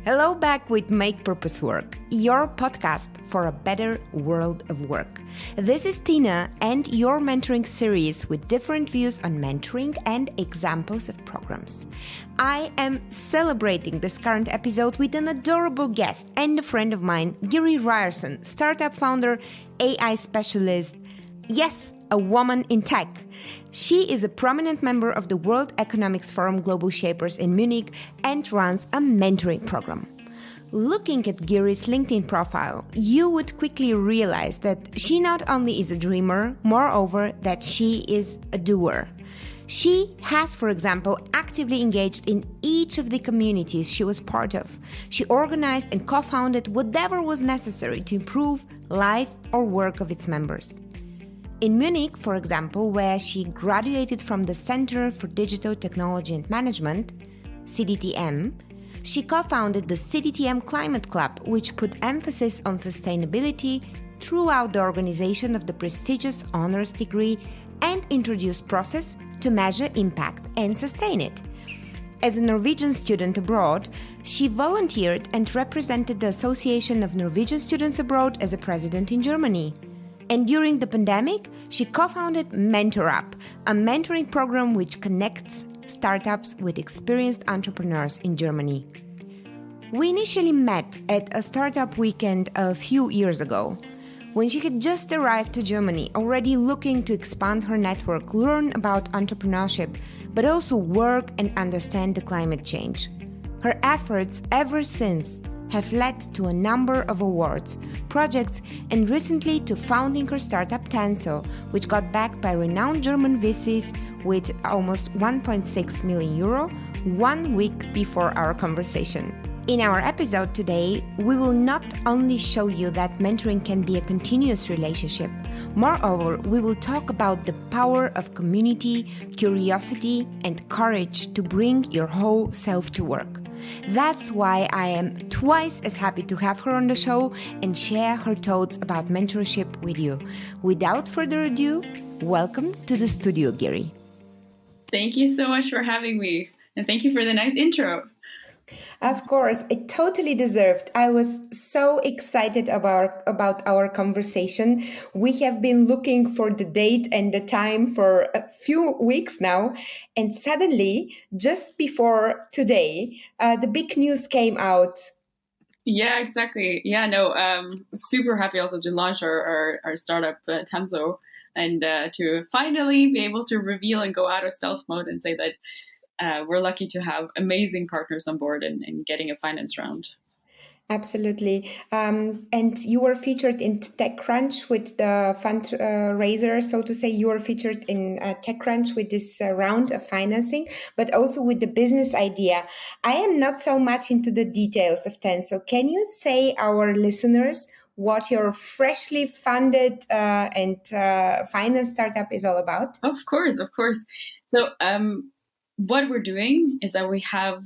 Hello back with Make Purpose Work, your podcast for a better world of work. This is Tina and your mentoring series with different views on mentoring and examples of programs. I am celebrating this current episode with an adorable guest and a friend of mine, Gyri Reiersen, startup founder, AI specialist, yes, a woman in tech. She is a prominent member of the World Economics Forum Global Shapers in Munich and runs a mentoring program. Looking at Gyri's LinkedIn profile, you would quickly realize that she not only is a dreamer, moreover, that she is a doer. She has, for example, actively engaged in each of the communities she was part of. She organized and co-founded whatever was necessary to improve life or work of its members. In Munich, for example, where she graduated from the Center for Digital Technology and Management, CDTM, she co-founded the CDTM Climate Club, which put emphasis on sustainability throughout the organization of the prestigious honors degree and introduced process to measure impact and sustain it. As a Norwegian student abroad, she volunteered and represented the Association of Norwegian Students Abroad as a president in Germany. And during the pandemic, she co-founded MentorUp, a mentoring program which connects startups with experienced entrepreneurs in Germany. We initially met at a startup weekend a few years ago, when she had just arrived to Germany, already looking to expand her network, learn about entrepreneurship, but also work and understand the climate change. Her efforts ever since have led to a number of awards, projects, and recently to founding her startup Tanso, which got backed by renowned German VCs with almost 1.6 million euro 1 week before our conversation. In our episode today, we will not only show you that mentoring can be a continuous relationship. Moreover, we will talk about the power of community, curiosity, and courage to bring your whole self to work. That's why I am twice as happy to have her on the show and share her thoughts about mentorship with you. Without further ado, welcome to the studio, Gyri. Thank you so much for having me, and thank you for the nice intro. Of course, it totally deserved. I was so excited about our conversation. We have been looking for the date and the time for a few weeks now. And suddenly, just before today, the big news came out. Yeah, exactly. Yeah, no, super happy also to launch our startup, Tanso, and to finally be able to reveal and go out of stealth mode and say that we're lucky to have amazing partners on board and getting a finance round. Absolutely. And you were featured in TechCrunch with the fundraiser, so to say. You were featured in TechCrunch with this round of financing, but also with the business idea. I am not so much into the details of Tanso. Can you say our listeners what your freshly funded and finance startup is all about? Of course. So what we're doing is that we have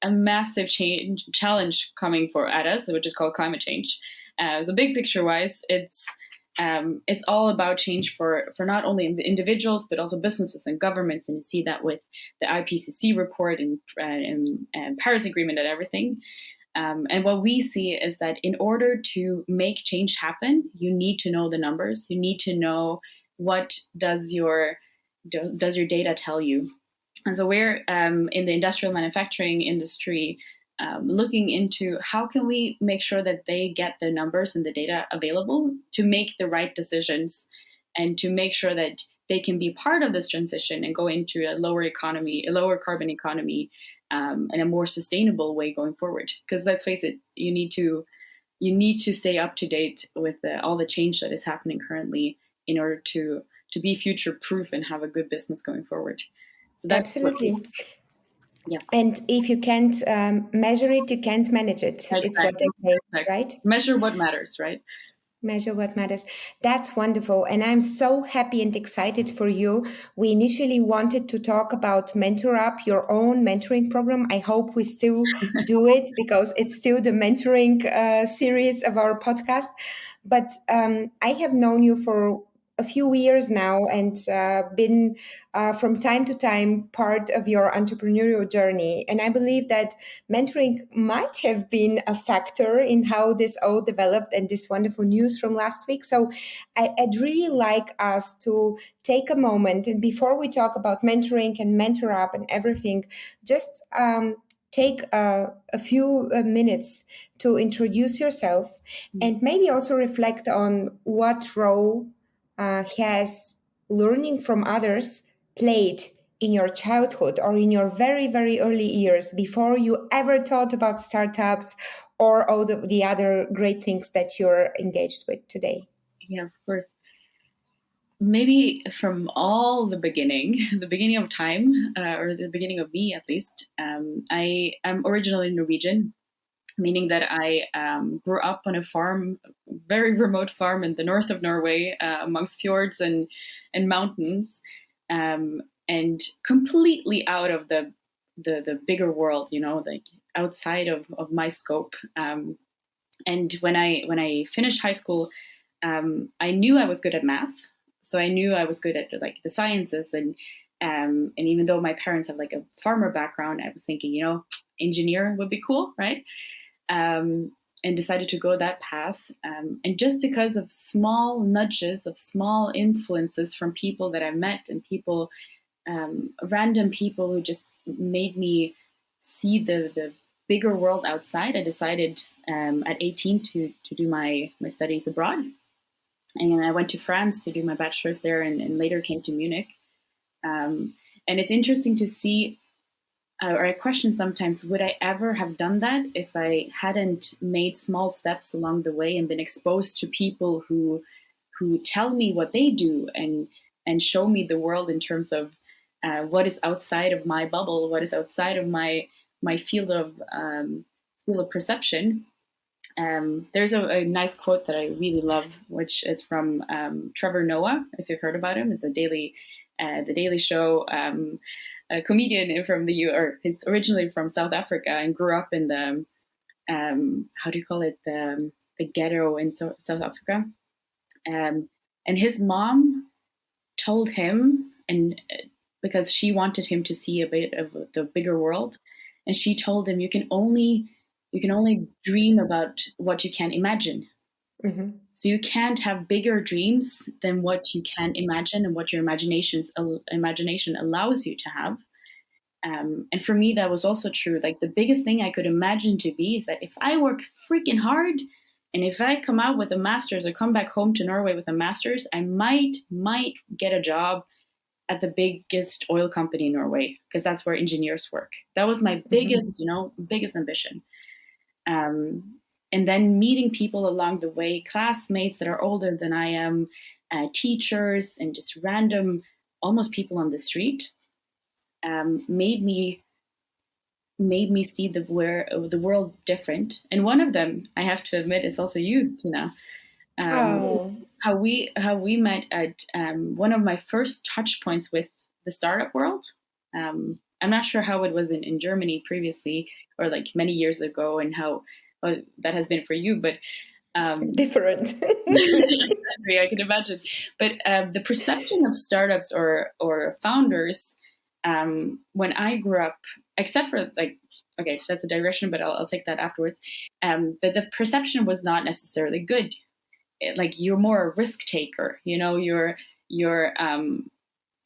a massive challenge coming at us, which is called climate change. So big picture wise, it's all about change for not only individuals, but also businesses and governments. And you see that with the IPCC report and Paris Agreement and everything. And what we see is that in order to make change happen, you need to know the numbers. You need to know what does your data tell you. And so we're in the industrial manufacturing industry looking into how can we make sure that they get the numbers and the data available to make the right decisions and to make sure that they can be part of this transition and go into a lower carbon economy, and a more sustainable way going forward. Because let's face it, you need to stay up to date with all the change that is happening currently in order to be future proof and have a good business going forward. So that's absolutely. Yeah. And if you can't measure it, you can't manage it. Exactly. It's what they say, exactly. Right? Measure what matters, right? Measure what matters. That's wonderful. And I'm so happy and excited for you. We initially wanted to talk about MentorUp, your own mentoring program. I hope we still do it because it's still the mentoring series of our podcast. But I have known you for a few years now and been from time to time part of your entrepreneurial journey. And I believe that mentoring might have been a factor in how this all developed and this wonderful news from last week. So I'd really like us to take a moment, and before we talk about mentoring and MentorUp and everything, just take a few minutes to introduce yourself and maybe also reflect on what role has learning from others played in your childhood or in your very, very early years before you ever thought about startups or all the other great things that you're engaged with today? Yeah, of course. Maybe from all the beginning of time, or the beginning of me at least. I am originally Norwegian, meaning that I grew up on a farm, very remote farm in the north of Norway, amongst fjords and mountains, and completely out of the bigger world, like outside of my scope. And when I finished high school, I knew I was good at math. So I knew I was good at like the sciences, and even though my parents have like a farmer background, I was thinking, engineer would be cool, right? And decided to go that path. And just because of small nudges, of small influences from people that I met and people, random people who just made me see the bigger world outside, I decided at 18 to do my studies abroad. And I went to France to do my bachelor's there, and later came to Munich. And it's interesting to see, or I question sometimes, would I ever have done that if I hadn't made small steps along the way and been exposed to people who tell me what they do and show me the world in terms of what is outside of my bubble, what is outside of my field of perception. There's a nice quote that I really love, which is from Trevor Noah, if you've heard about him. It's the Daily Show, a comedian from he's originally from South Africa and grew up in the, how do you call it, the ghetto in South Africa. And his mom told him, and because she wanted him to see a bit of the bigger world, and she told him, you can only dream about what you can imagine. Mm-hmm. So you can't have bigger dreams than what you can imagine and what your imagination allows you to have. And for me, that was also true. Like the biggest thing I could imagine to be is that if I work freaking hard, and if I come out with a master's or come back home to Norway with a master's, I might get a job at the biggest oil company in Norway, because that's where engineers work. That was my biggest, biggest ambition. And then meeting people along the way, classmates that are older than I am, teachers, and just random, almost people on the street, made me see the world different. And one of them, I have to admit, is also you, Tina. How we met at one of my first touch points with the startup world. I'm not sure how it was in Germany previously, or like many years ago, and how that has been for you, but different. I can imagine. But the perception of startups or founders, when I grew up, except for okay, that's a digression, but I'll take that afterwards. But the perception was not necessarily good. You're more a risk taker, you're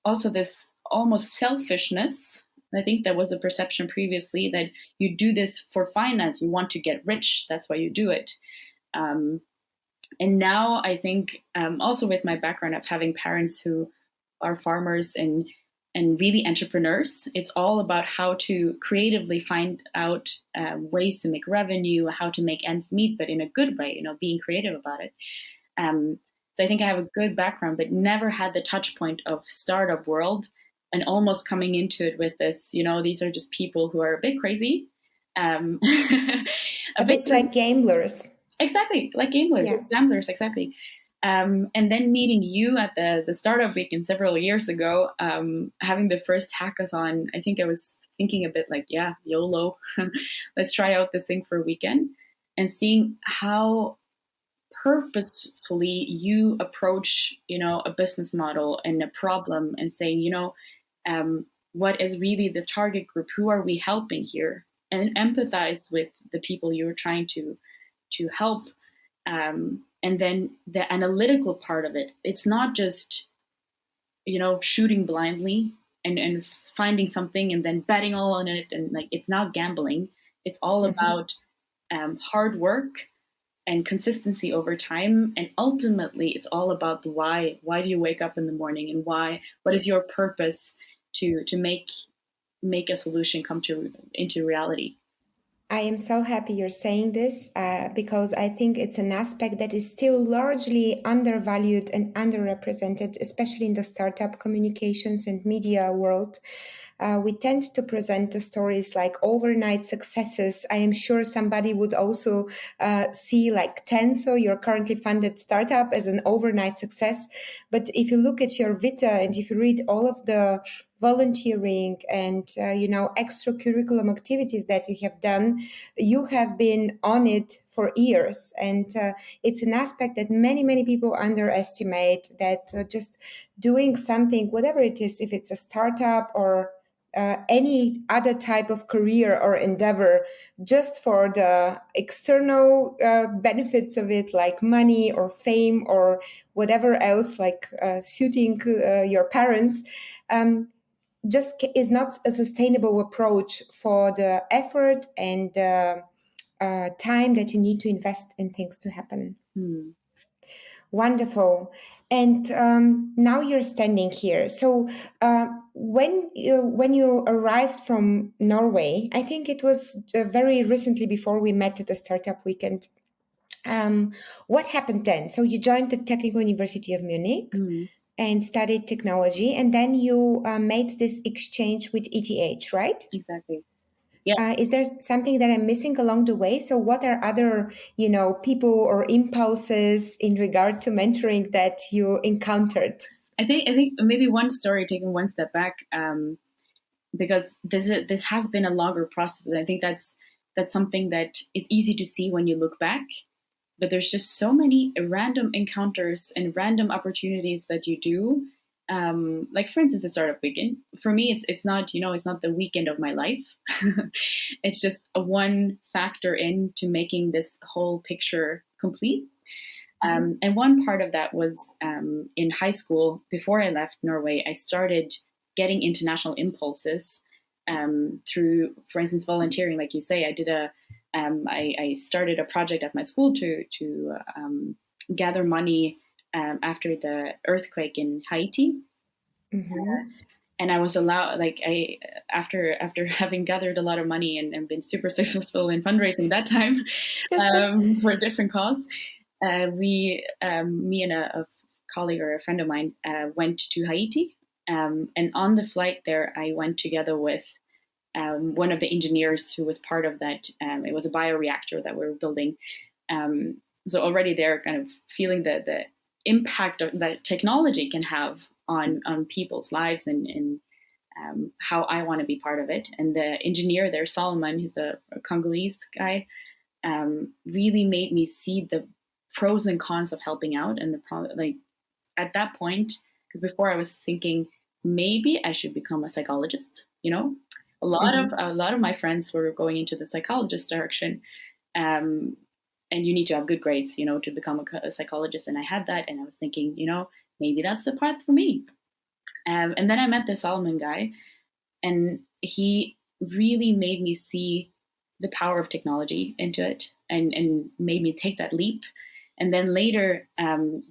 also this almost selfishness. I think that was the perception previously, that you do this for finance. You want to get rich. That's why you do it. And now I think also with my background of having parents who are farmers and really entrepreneurs, it's all about how to creatively find out ways to make revenue, how to make ends meet, but in a good way, being creative about it. So I think I have a good background, but never had the touch point of startup world, and almost coming into it with this, these are just people who are a bit crazy. a bit like gamblers. Exactly, like gamblers, exactly. And then meeting you at the Startup Weekend several years ago, having the first hackathon, I think I was thinking a bit like, yeah, YOLO, let's try out this thing for a weekend, and seeing how purposefully you approach, a business model and a problem and saying, what is really the target group? Who are we helping here? And empathize with the people you're trying to help. And then the analytical part of it, it's not just, shooting blindly and finding something and then betting all on it. And like, it's not gambling. It's all about hard work and consistency over time. And ultimately, it's all about the why. Why do you wake up in the morning, and what is your purpose to make a solution come into reality? I am so happy you're saying this because I think it's an aspect that is still largely undervalued and underrepresented, especially in the startup communications and media world. We tend to present the stories like overnight successes. I am sure somebody would also see like Tanso, your currently funded startup, as an overnight success. But if you look at your Vita and if you read all of the volunteering and extracurriculum activities that you have done, you have been on it for years, and it's an aspect that many people underestimate, that just doing something, whatever it is, if it's a startup or any other type of career or endeavor, just for the external benefits of it, like money or fame or whatever else, like suiting your parents, just is not a sustainable approach for the effort and time that you need to invest in things to happen. Wonderful. And now you're standing here. So when you arrived from Norway, I think it was very recently before we met at the Startup Weekend. What happened then? So you joined the Technical University of Munich and studied technology, and then you made this exchange with ETH, right? Exactly. Yeah. Is there something that I'm missing along the way? So what are other, people or impulses in regard to mentoring that you encountered? I think maybe one story, taking one step back, because this has been a longer process. And I think that's something that it's easy to see when you look back. But there's just so many random encounters and random opportunities that you do. Like for instance, the startup weekend. For me, it's not it's not the weekend of my life. It's just a one factor into making this whole picture complete. And one part of that was in high school. Before I left Norway, I started getting international impulses through, for instance, volunteering. Like you say, I did I started a project at my school to gather money after the earthquake in Haiti. And I was allowed, after having gathered a lot of money and been super successful in fundraising that time for a different cause, me and a colleague or a friend of mine went to Haiti. And on the flight there, I went together with one of the engineers who was part of that. It was a bioreactor that we were building. So already there, kind of feeling the impact that technology can have on people's lives and how I want to be part of it. And the engineer there, Solomon, he's a Congolese guy, really made me see the pros and cons of helping out. And at that point, because before I was thinking maybe I should become a psychologist, A lot of my friends were going into the psychologist direction, and you need to have good grades, to become a psychologist. And I had that, and I was thinking, maybe that's the path for me. And then I met this Solomon guy, and he really made me see the power of technology into it, and made me take that leap. And then later,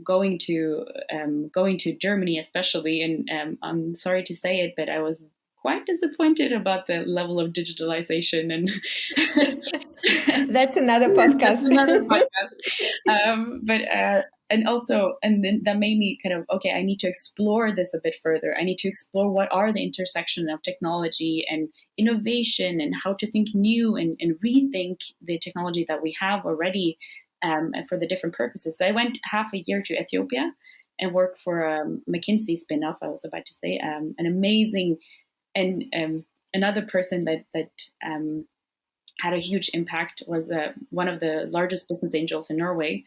going to Germany, especially, and I'm sorry to say it, but I was quite disappointed about the level of digitalization, and that's another podcast. And then that made me kind of, okay, I need to explore this a bit further. I need to explore what are the intersection of technology and innovation, and how to think new and rethink the technology that we have already for the different purposes. So I went half a year to Ethiopia and worked for a McKinsey spin-off, I was about to say, an amazing. And another person that had a huge impact was one of the largest business angels in Norway.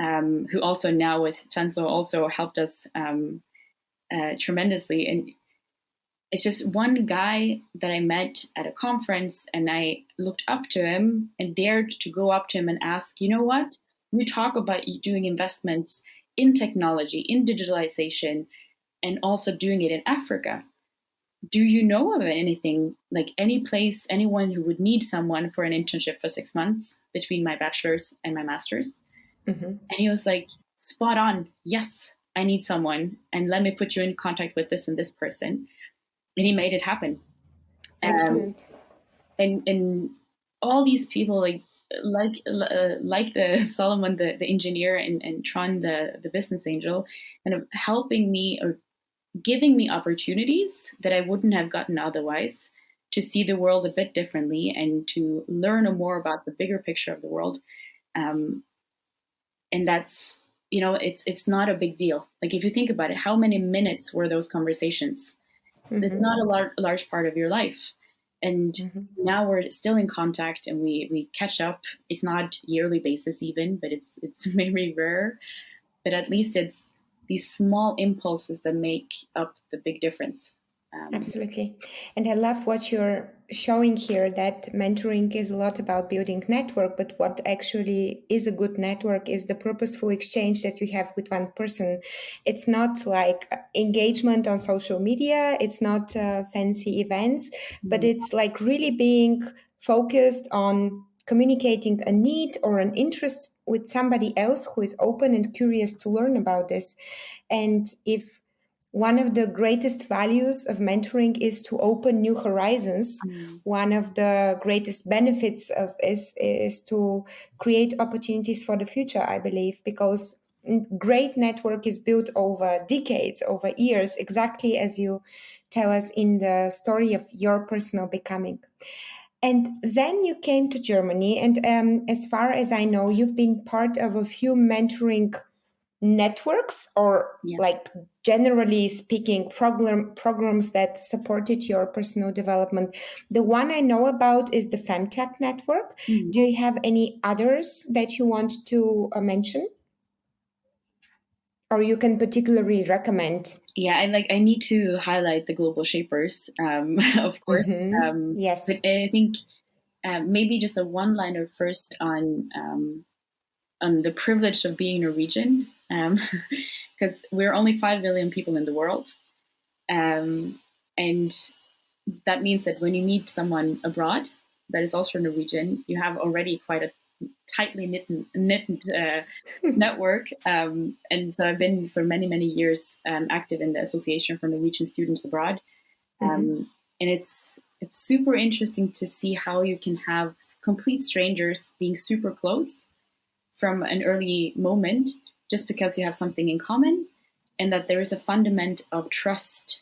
who also now with Tanso also helped us tremendously. And it's just one guy that I met at a conference, and I looked up to him and dared to go up to him and ask, you know what? You talk about doing investments in technology, in digitalization, and also doing it in Africa. Do you know of anything, like any place, anyone who would need someone for an internship for 6 months between my bachelor's and my master's? And he was like, spot on. Yes, I need someone. And let me put you in contact with this and this person. And he made it happen. Excellent. And all these people, like the Solomon, the engineer, and Tron, the business angel, kind of helping me or giving me opportunities that I wouldn't have gotten otherwise to see the world a bit differently and to learn more about the bigger picture of the world. And that's, it's not a big deal. Like, if you think about it, how many minutes were those conversations? It's not a large part of your life. And now we're still in contact, and we catch up. It's not yearly basis even, but it's very rare. But at least it's these small impulses that make up the big difference. Absolutely. And I love what you're showing here, that mentoring is a lot about building network, but what actually is a good network is the purposeful exchange that you have with one person. It's not like engagement on social media. It's not fancy events, but it's like really being focused on communicating a need or an interest with somebody else who is open and curious to learn about this. And if one of the greatest values of mentoring is to open new horizons, one of the greatest benefits of is to create opportunities for the future, I believe, because great network is built over decades, over years, exactly as you tell us in the story of your personal becoming. And then you came to Germany, and as far as I know, you've been part of a few mentoring networks, or like generally speaking, programs that supported your personal development. The one I know about is the Femtech network. Do you have any others that you want to mention, or you can particularly recommend? Yeah, I need to highlight the Global Shapers, of course. Yes, but I think maybe just a one-liner first on the privilege of being Norwegian, because we're only 5 million people in the world. And that means that when you meet someone abroad that is also Norwegian, you have already quite a tightly knit network. And so I've been for many, many years active in the Association for Norwegian Students Abroad. And it's super interesting to see how you can have complete strangers being super close from an early moment, just because you have something in common, and that there is a fundament of trust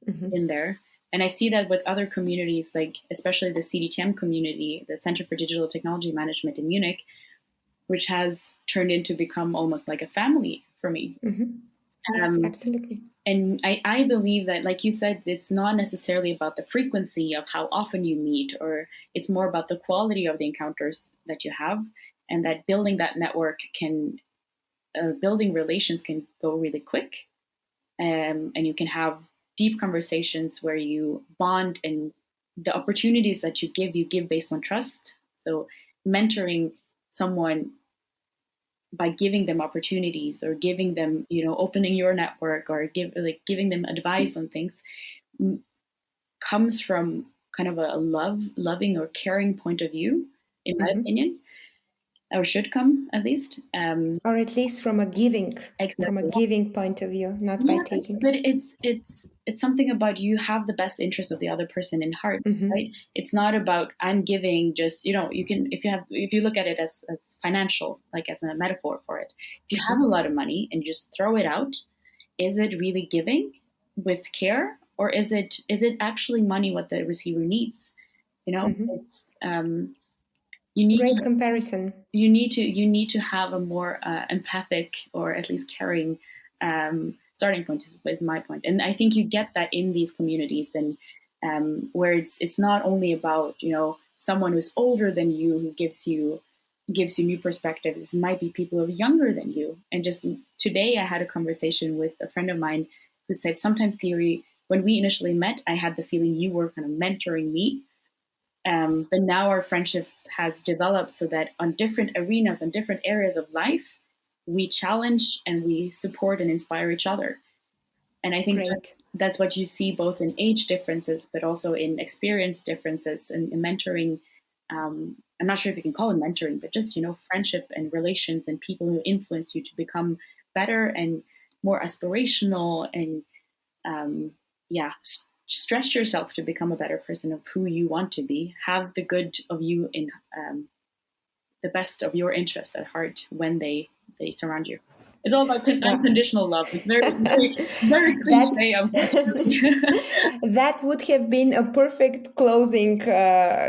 in there. And I see that with other communities, like especially the CDTM community, the Center for Digital Technology Management in Munich, which has turned into become almost like a family for me. Yes, absolutely. And I believe that, like you said, it's not necessarily about the frequency of how often you meet, or it's more about the quality of the encounters that you have. And that building that network building relations can go really quick. And you can have deep conversations where you bond, and the opportunities that you give based on trust. So mentoring someone by giving them opportunities, or giving them, opening your network, or giving them advice on things, comes from kind of a loving or caring point of view, in my opinion. Or should come, at least, or at least from a giving, point of view, not by taking. But it's something about, you have the best interest of the other person in heart, right? It's not about I'm giving just, you can, if you look at it as financial, like as a metaphor for it, if you have a lot of money and just throw it out, is it really giving with care, or is it actually money what the receiver needs? It's you need great comparison. You need to have a more empathic, or at least caring starting point is my point. And I think you get that in these communities, and where it's not only about someone who's older than you who gives you gives you new perspectives. It might be people who are younger than you. And just today, I had a conversation with a friend of mine who said, sometimes, Gyri, when we initially met, I had the feeling you were kind of mentoring me. But now our friendship has developed so that on different arenas, on different areas of life, we challenge and we support and inspire each other. And I think that's what you see both in age differences, but also in experience differences and in mentoring. I'm not sure if you can call it mentoring, but just, friendship and relations and people who influence you to become better and more aspirational and, stretch yourself to become a better person of who you want to be. Have the good of you in the best of your interests at heart when they surround you. It's all about unconditional love. It's very, very, very cliche, unfortunately. That would have been a perfect closing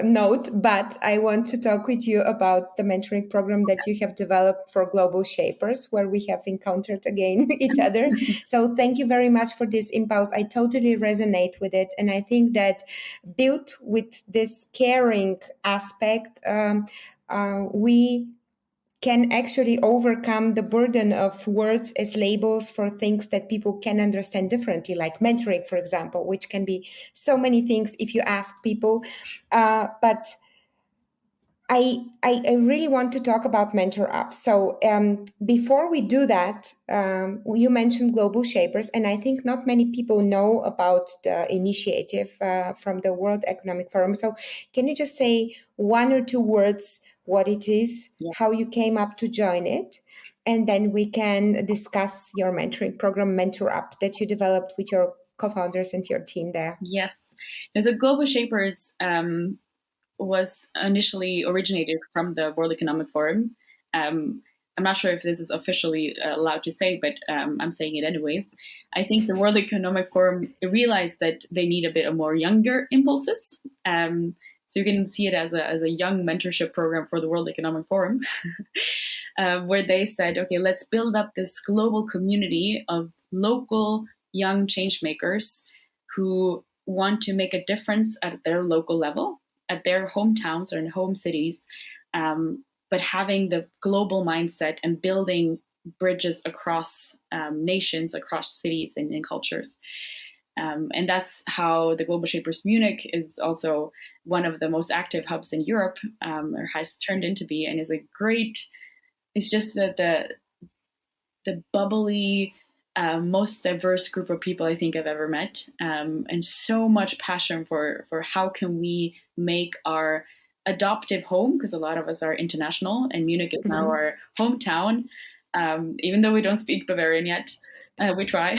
note, but I want to talk with you about the mentoring program that you have developed for Global Shapers, where we have encountered again each other. So thank you very much for this impulse. I totally resonate with it. And I think that built with this caring aspect, we can actually overcome the burden of words as labels for things that people can understand differently, like mentoring, for example, which can be so many things if you ask people. But I really want to talk about MentorUp. So before we do that, you mentioned Global Shapers, and I think not many people know about the initiative from the World Economic Forum. So can you just say one or two words what it is, how you came up to join it, and then we can discuss your mentoring program, MentorUp, that you developed with your co-founders and your team there. Yes. So Global Shapers was initially originated from the World Economic Forum. I'm not sure if this is officially allowed to say, but I'm saying it anyways. I think the World Economic Forum realized that they need a bit of more younger impulses. So you can see it as a young mentorship program for the World Economic Forum, where they said, okay, let's build up this global community of local young change makers who want to make a difference at their local level, at their hometowns or in home cities, but having the global mindset and building bridges across nations, across cities and cultures. And that's how the Global Shapers Munich is also one of the most active hubs in Europe, or has turned into be, and is a great, it's just the bubbly, most diverse group of people I think I've ever met, and so much passion for how can we make our adoptive home, because a lot of us are international, and Munich is now our hometown, even though we don't speak Bavarian yet, we try.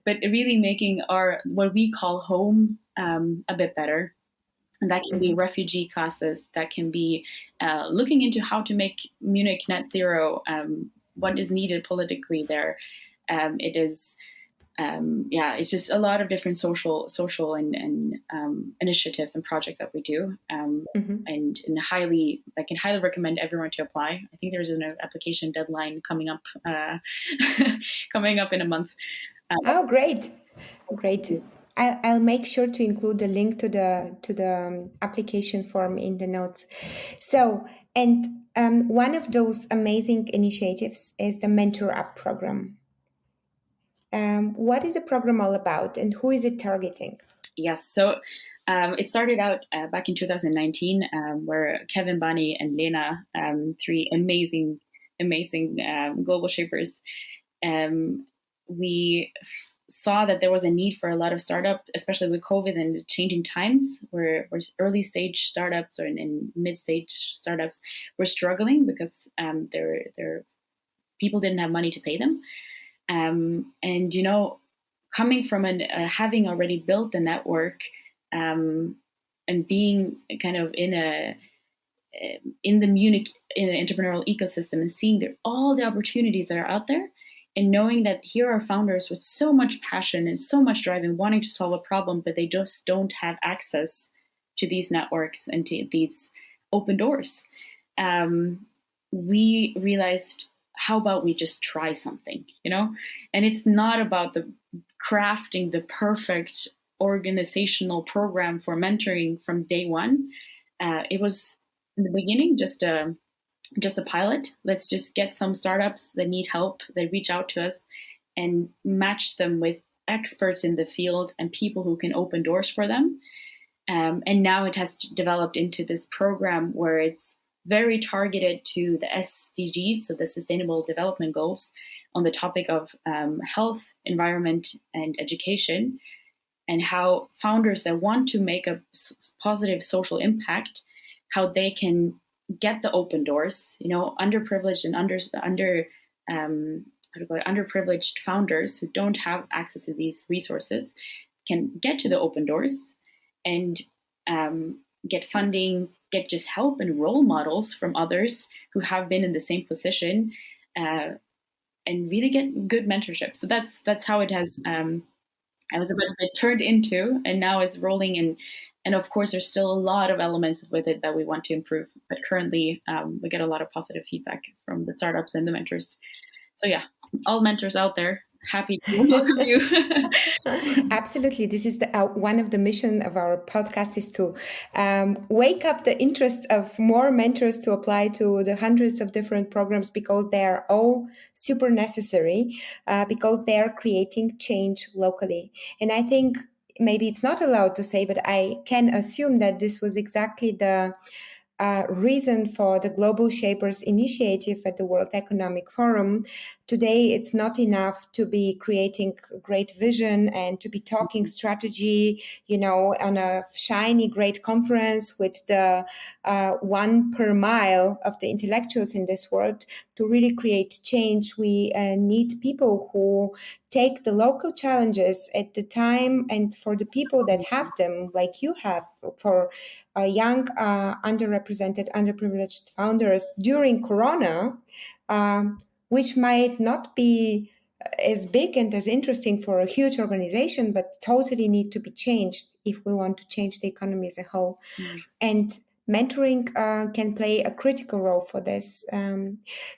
But really making our, what we call home, a bit better. And that can be refugee classes, that can be looking into how to make Munich net zero, what is needed politically there. It is, it's just a lot of different social and initiatives and projects that we do. And I can highly recommend everyone to apply. I think there's an application deadline coming up in a month. Oh, great. I'll make sure to include the link to the application form in the notes. So, and one of those amazing initiatives is the MentorUp program. What is the program all about, and who is it targeting? Yes, so it started out back in 2019, where Kevin, Bani, and Lena, three amazing global shapers, we saw that there was a need for a lot of startup, especially with COVID and the changing times, where early stage startups or in mid stage startups were struggling because their people didn't have money to pay them, and coming from having already built a network, and being kind of in the Munich in an entrepreneurial ecosystem and seeing all the opportunities that are out there. And knowing that here are founders with so much passion and so much drive and wanting to solve a problem, but they just don't have access to these networks and to these open doors. We realized, how about we just try something, And it's not about crafting the perfect organizational program for mentoring from day one. It was in the beginning just a pilot. Let's just get some startups that need help, that reach out to us, and match them with experts in the field and people who can open doors for them. And now it has developed into this program where it's very targeted to the SDGs, so the Sustainable Development Goals, on the topic of health, environment, and education, and how founders that want to make a positive social impact, how they can get the open doors. Underprivileged and underprivileged founders who don't have access to these resources can get to the open doors and get funding, get just help and role models from others who have been in the same position, and really get good mentorship. So that's how it has, I was about to say, turned into, and now it's rolling in. And of course, there's still a lot of elements with it that we want to improve. But currently, we get a lot of positive feedback from the startups and the mentors. So yeah, all mentors out there, happy to welcome you. Absolutely. This is one of the mission of our podcast is to wake up the interest of more mentors to apply to the hundreds of different programs, because they are all super necessary, because they are creating change locally. And I think maybe it's not allowed to say, but I can assume that this was exactly the reason for the Global Shapers initiative at the World Economic Forum. Today, it's not enough to be creating great vision and to be talking strategy, on a shiny, great conference with the one per mile of the intellectuals in this world. To really create change, we need people who take the local challenges at the time, and for the people that have them, like you have, for young, underrepresented, underprivileged founders during Corona, which might not be as big and as interesting for a huge organization, but totally need to be changed if we want to change the economy as a whole. And mentoring can play a critical role for this.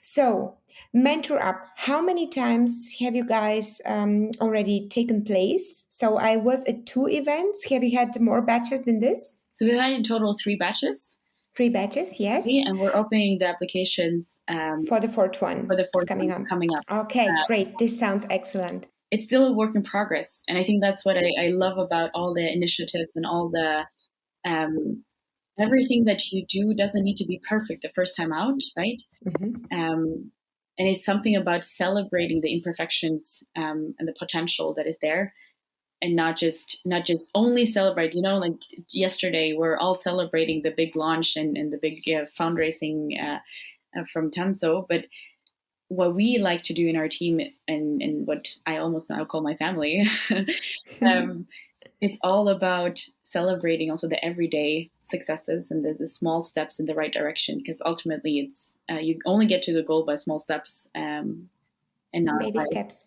So, MentorUp, how many times have you guys already taken place? So I was at 2 events. Have you had more batches than this? So we've had in total 3 batches. 3 batches, yes. And we're opening the applications for the 4th one. For the 4th coming one up. coming up. Okay, great. This sounds excellent. It's still a work in progress. And I think that's what I love about all the initiatives and all the everything that you do doesn't need to be perfect the first time out, right? And it's something about celebrating the imperfections and the potential that is there, and not just only celebrate. Like yesterday, we're all celebrating the big launch and the big fundraising from Tanso. But what we like to do in our team, and what I almost now call my family, it's all about celebrating also the everyday successes and the small steps in the right direction, because ultimately it's you only get to the goal by small steps and not baby steps,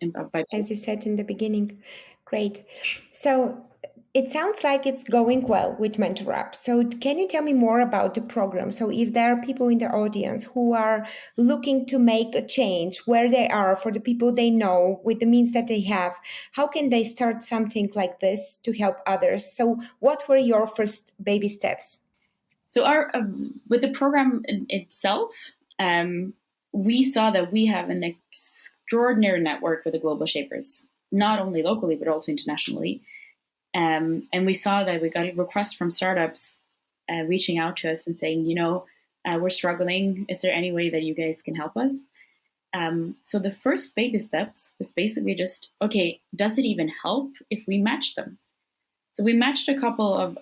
as you said in the beginning. Great. So it sounds like it's going well with MentorUp. So can you tell me more about the program? So if there are people in the audience who are looking to make a change where they are, for the people they know, with the means that they have, how can they start something like this to help others? So what were your first baby steps? So with the program itself, we saw that we have an extraordinary network with the Global Shapers, not only locally, but also internationally. And we saw that we got a request from startups reaching out to us and saying, we're struggling. Is there any way that you guys can help us? So the first baby steps was basically just, okay, does it even help if we match them? So we matched a couple of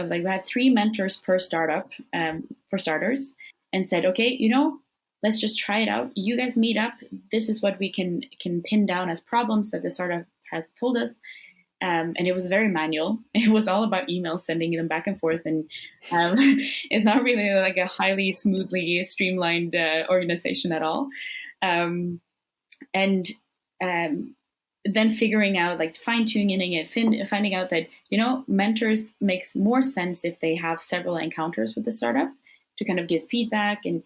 we had 3 mentors per startup for starters, and said, okay, let's just try it out. You guys meet up. This is what we can pin down as problems that the startup has told us. And it was very manual. It was all about emails, sending them back and forth. And it's not really like a highly smoothly streamlined organization at all. And then figuring out, like fine-tuning it, finding out that, mentors makes more sense if they have several encounters with the startup to kind of give feedback and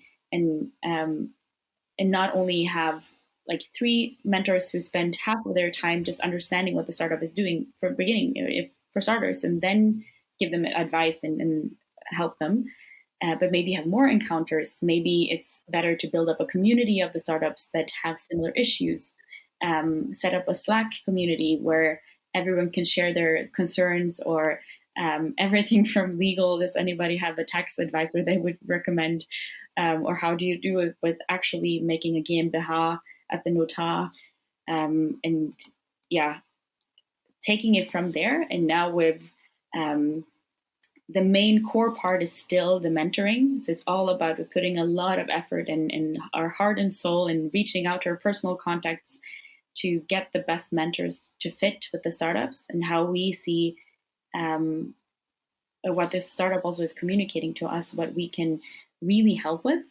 not only have like 3 mentors who spend half of their time just understanding what the startup is doing from the beginning, for starters, and then give them advice and help them. but maybe have more encounters. Maybe it's better to build up a community of the startups that have similar issues. Set up a Slack community where everyone can share their concerns, or everything from legal. Does anybody have a tax advisor they would recommend? Or how do you do it with actually making a GmbH at the notar? And yeah, taking it from there. And now with the main core part is still the mentoring. So it's all about putting a lot of effort and our heart and soul and reaching out to our personal contacts to get the best mentors to fit with the startups, and how we see what this startup also is communicating to us, what we can really help with.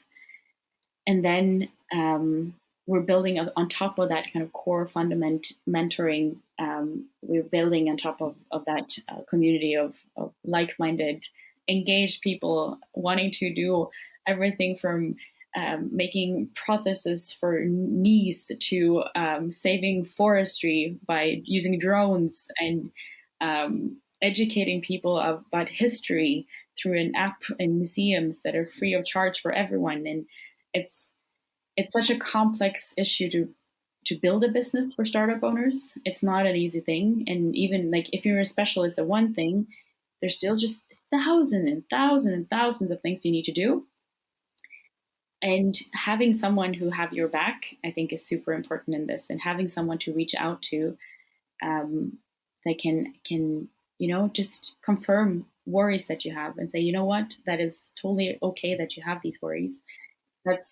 And then we're building on top of that kind of core fundament mentoring. We're building on top of that community of like-minded, engaged people wanting to do everything from making processes for knees to saving forestry by using drones, and educating people about history through an app and museums that are free of charge for everyone. And it's such a complex issue to build a business for startup owners. It's not an easy thing. And even like if you're a specialist at one thing, there's still just thousands and thousands and thousands of things you need to do. And having someone who have your back, I think, is super important in this. And having someone to reach out to that can just confirm worries that you have and say, you know what, that is totally okay that you have these worries. That's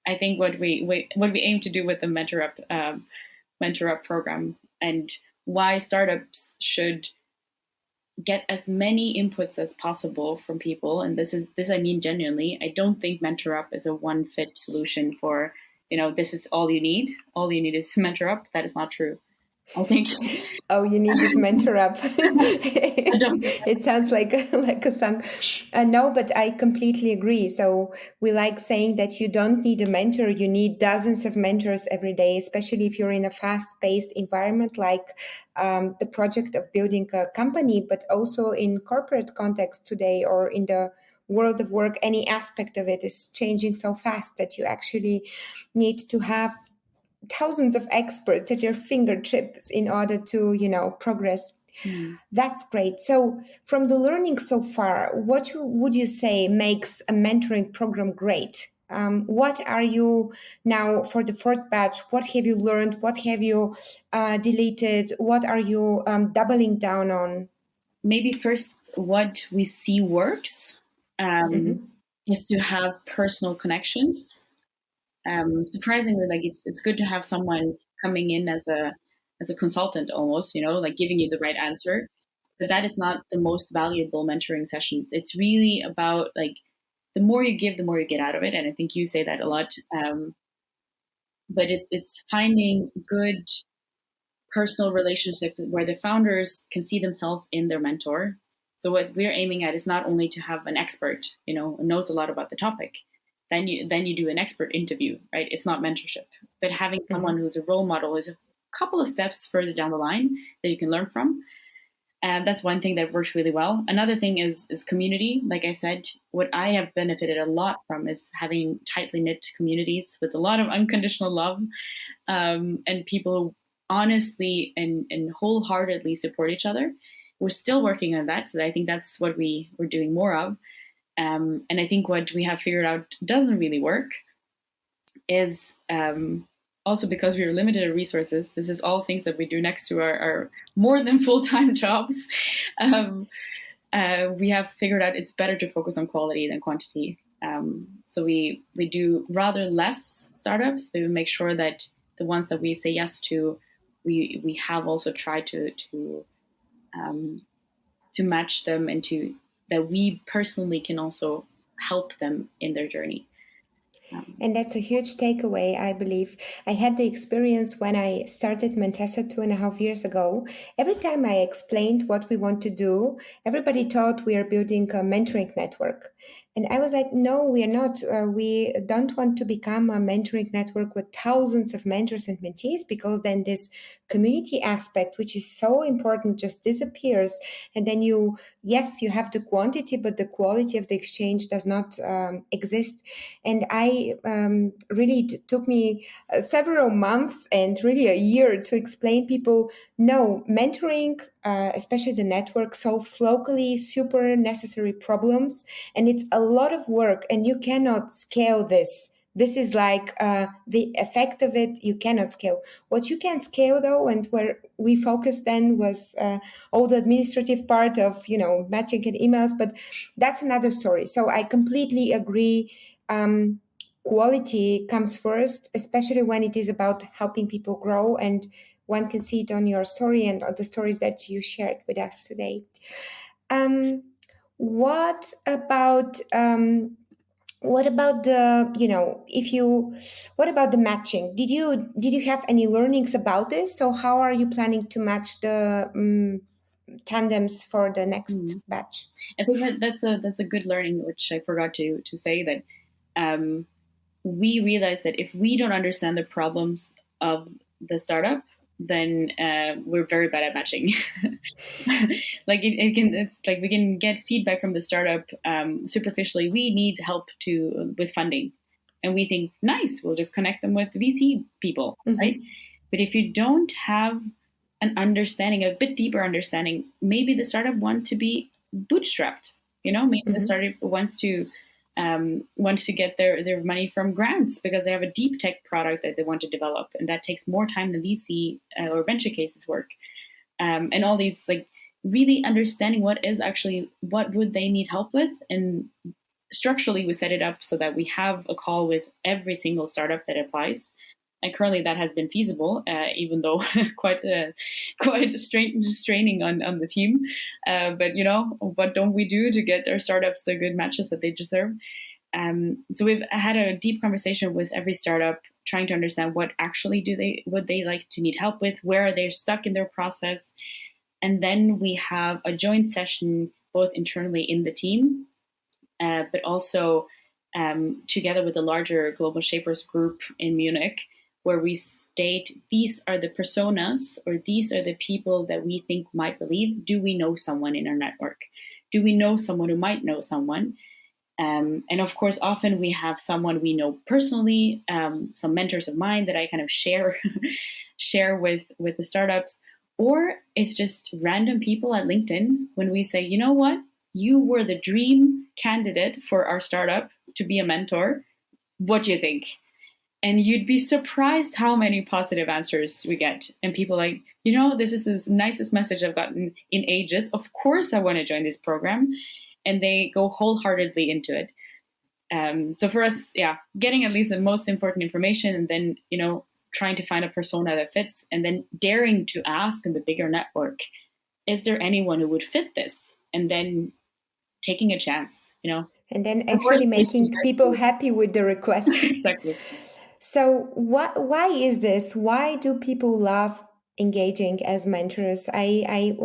I think what we aim to do with the MentorUp program, and why startups should get as many inputs as possible from people. And this I mean genuinely. I don't think MentorUp is a one fit solution for, this is all you need. All you need is MentorUp. That is not true. I think. Oh, you need this MentorUp. It sounds like a song. No, but I completely agree. So we like saying that you don't need a mentor. You need dozens of mentors every day, especially if you're in a fast-paced environment like the project of building a company, but also in corporate context today, or in the world of work. Any aspect of it is changing so fast that you actually need to have thousands of experts at your fingertips in order to, progress. That's great. So from the learning so far, what would you say makes a mentoring program great? What are you now for the fourth batch? What have you learned? What have you deleted? What are you doubling down on? Maybe first, what we see works is to have personal connections. Surprisingly, like it's good to have someone coming in as a consultant almost, like giving you the right answer. But that is not the most valuable mentoring sessions. It's really about like the more you give, the more you get out of it. And I think you say that a lot. But it's finding good personal relationships where the founders can see themselves in their mentor. So what we're aiming at is not only to have an expert, who knows a lot about the topic. Then you do an expert interview, right? It's not mentorship, but having someone who's a role model is a couple of steps further down the line that you can learn from. And that's one thing that works really well. Another thing is community. Like I said, what I have benefited a lot from is having tightly knit communities with a lot of unconditional love, and people who honestly and wholeheartedly support each other. We're still working on that. So I think that's what we're doing more of. And I think what we have figured out doesn't really work is also because we are limited in resources. This is all things that we do next to our more than full-time jobs. We have figured out it's better to focus on quality than quantity. So we do rather less startups, but we make sure that the ones that we say yes to, we have also tried to match them and that we personally can also help them in their journey. And that's a huge takeaway, I believe. I had the experience when I started Mentessa 2.5 years ago. Every time I explained what we want to do, everybody thought we are building a mentoring network. And I was like, no, we are not. We don't want to become a mentoring network with thousands of mentors and mentees, because then this community aspect, which is so important, just disappears. And then yes, you have the quantity, but the quality of the exchange does not exist. And I really took me several months and really a year to explain people, no, mentoring, especially the network, solves locally super necessary problems, and it's a lot of work, and you cannot scale this. This is like the effect of it, you cannot scale. What you can scale, though, and where we focused then, was all the administrative part of, matching and emails, but that's another story. So I completely agree. Quality comes first, especially when it is about helping people grow, and one can see it on your story and on the stories that you shared with us today. What about the, what about the matching? Did you have any learnings about this? So how are you planning to match the tandems for the next batch? I think that's a good learning, which I forgot to say, that we realize that if we don't understand the problems of the startup, then we're very bad at matching. It's like we can get feedback from the startup superficially. We need help with funding, and we think, nice, we'll just connect them with VC people, right? But if you don't have an understanding, a bit deeper understanding, maybe the startup wants to be bootstrapped. Maybe the startup wants to get their money from grants because they have a deep tech product that they want to develop, and that takes more time than VC or venture cases work. And all these, like, really understanding what would they need help with, and structurally we set it up so that we have a call with every single startup that applies. And currently that has been feasible, even though quite straining on the team. But what don't we do to get our startups the good matches that they deserve? So we've had a deep conversation with every startup, trying to understand what actually would they like to need help with, where they're stuck in their process. And then we have a joint session, both internally in the team, but also together with the larger Global Shapers group in Munich, where we state, these are the personas, or these are the people that we think might believe. Do we know someone in our network? Do we know someone who might know someone? And of course, often we have someone we know personally, some mentors of mine that I kind of share with the startups, or it's just random people at LinkedIn when we say, you know what, you were the dream candidate for our startup to be a mentor. What do you think? And you'd be surprised how many positive answers we get. And people like, this is the nicest message I've gotten in ages. Of course, I want to join this program. And they go wholeheartedly into it. So for us, getting at least the most important information, and then, trying to find a persona that fits, and then daring to ask in the bigger network, is there anyone who would fit this? And then taking a chance, And then actually making people happy with the request. Exactly. So why is this? Why do people love engaging as mentors? I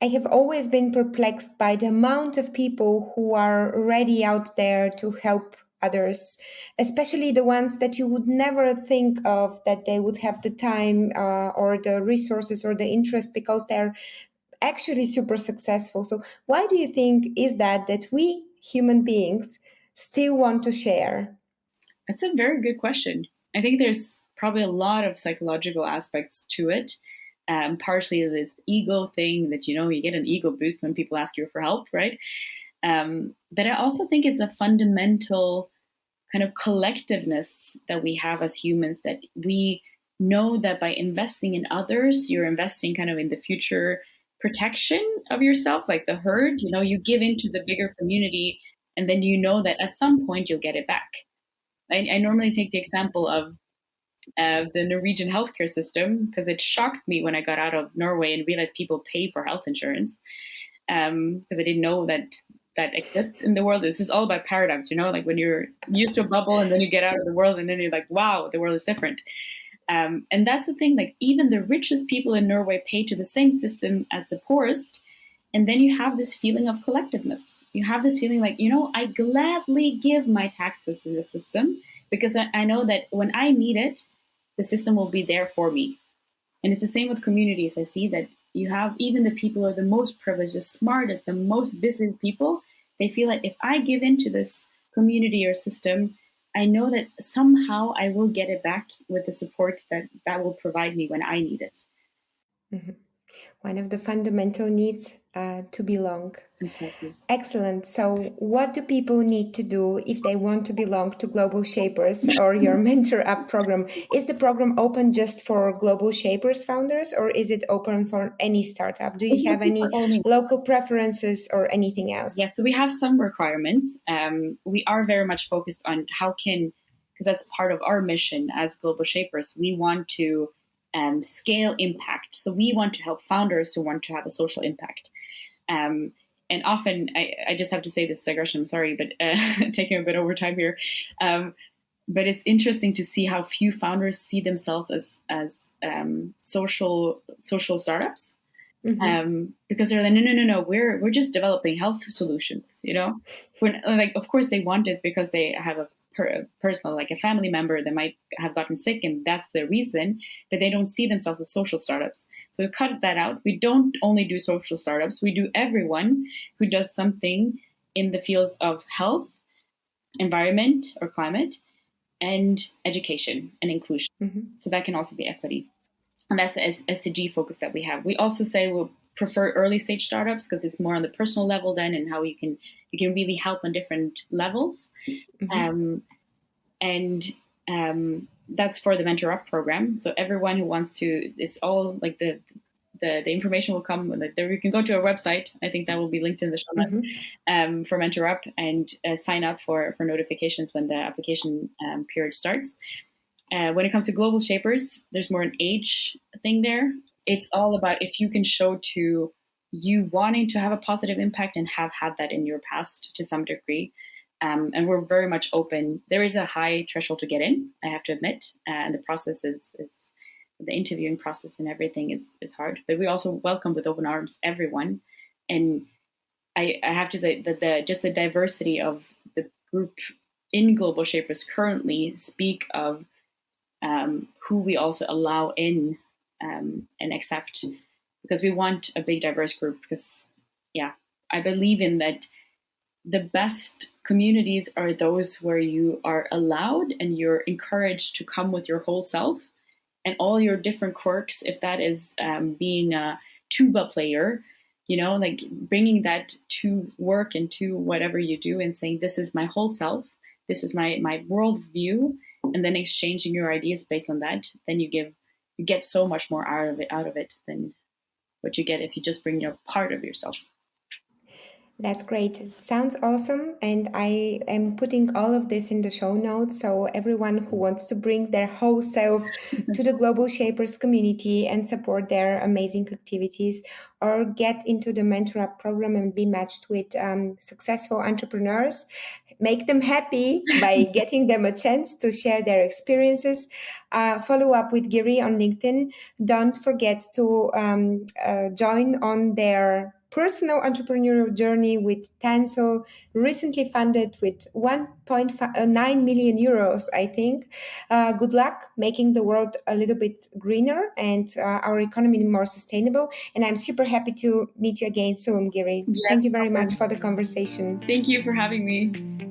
have always been perplexed by the amount of people who are ready out there to help others, especially the ones that you would never think of that they would have the time or the resources or the interest, because they're actually super successful. So why do you think is that we human beings still want to share? That's a very good question. I think there's probably a lot of psychological aspects to it. Partially this ego thing that, you get an ego boost when people ask you for help, right? But I also think it's a fundamental kind of collectiveness that we have as humans, that we know that by investing in others, you're investing kind of in the future protection of yourself, like the herd. You give into the bigger community, and then that at some point you'll get it back. I normally take the example of the Norwegian healthcare system, because it shocked me when I got out of Norway and realized people pay for health insurance, because I didn't know that exists in the world. It's just all about paradigms, like when you're used to a bubble and then you get out of the world and then you're like, wow, the world is different. And that's the thing, like even the richest people in Norway pay to the same system as the poorest. And then you have this feeling of collectiveness. you have this feeling like, I gladly give my taxes to the system because I know that when I need it, the system will be there for me. And it's the same with communities. I see that you have even the people who are the most privileged, the smartest, the most business people, they feel like if I give into this community or system, I know that somehow I will get it back with the support that will provide me when I need it. Mm-hmm. One of the fundamental needs to belong. Exactly. Excellent. So what do people need to do if they want to belong to Global Shapers or your MentorUp program? Is the program open just for Global Shapers founders, or is it open for any startup? Do you have any local preferences or anything else? Yes, so we have some requirements. We are very much focused on because that's part of our mission as Global Shapers. We want to scale impact. So we want to help founders who want to have a social impact. And often, I just have to say this digression, I'm sorry, but taking a bit over time here. But it's interesting to see how few founders see themselves as social startups. Mm-hmm. Because they're like, no, we're just developing health solutions, When, like, of course they want it because they have a personal, like a family member that might have gotten sick, and that's the reason, but they don't see themselves as social startups. So we cut that out. We don't only do social startups. We do everyone who does something in the fields of health, environment or climate, and education and inclusion. Mm-hmm. So that can also be equity. And that's the SDG focus that we have. We also say we'll prefer early stage startups because it's more on the personal level then, and how you can really help on different levels. Mm-hmm. That's for the MentorUp program. So everyone who wants to, it's all like the information will come. There you can go to our website. I think that will be linked in the show notes. Mm-hmm. For MentorUp, and sign up for notifications when the application period starts. When it comes to Global Shapers, there's more an age thing there. It's all about if you can show to you wanting to have a positive impact and have had that in your past to some degree. And we're very much open. There is a high threshold to get in, I have to admit. And the process is the interviewing process and everything is hard. But we also welcome with open arms everyone. And I have to say that just the diversity of the group in Global Shapers currently speak of who we also allow in and accept, because we want a big diverse group, because I believe in that the best communities are those where you are allowed and you're encouraged to come with your whole self and all your different quirks. If that is being a tuba player, like bringing that to work and to whatever you do and saying, this is my whole self, this is my world view, and then exchanging your ideas based on that, then you get so much more out of it than what you get if you just bring your part of yourself. That's great. Sounds awesome. And I am putting all of this in the show notes. So everyone who wants to bring their whole self to the Global Shapers community and support their amazing activities, or get into the MentorUp program and be matched with successful entrepreneurs, make them happy by getting them a chance to share their experiences. Follow up with Gyri on LinkedIn. Don't forget to join on their personal entrepreneurial journey with Tanso, recently funded with 1.9 million euros, I think. Good luck making the world a little bit greener and our economy more sustainable. And I'm super happy to meet you again soon, Gyri. Yes. Thank you very much for the conversation. Thank you for having me.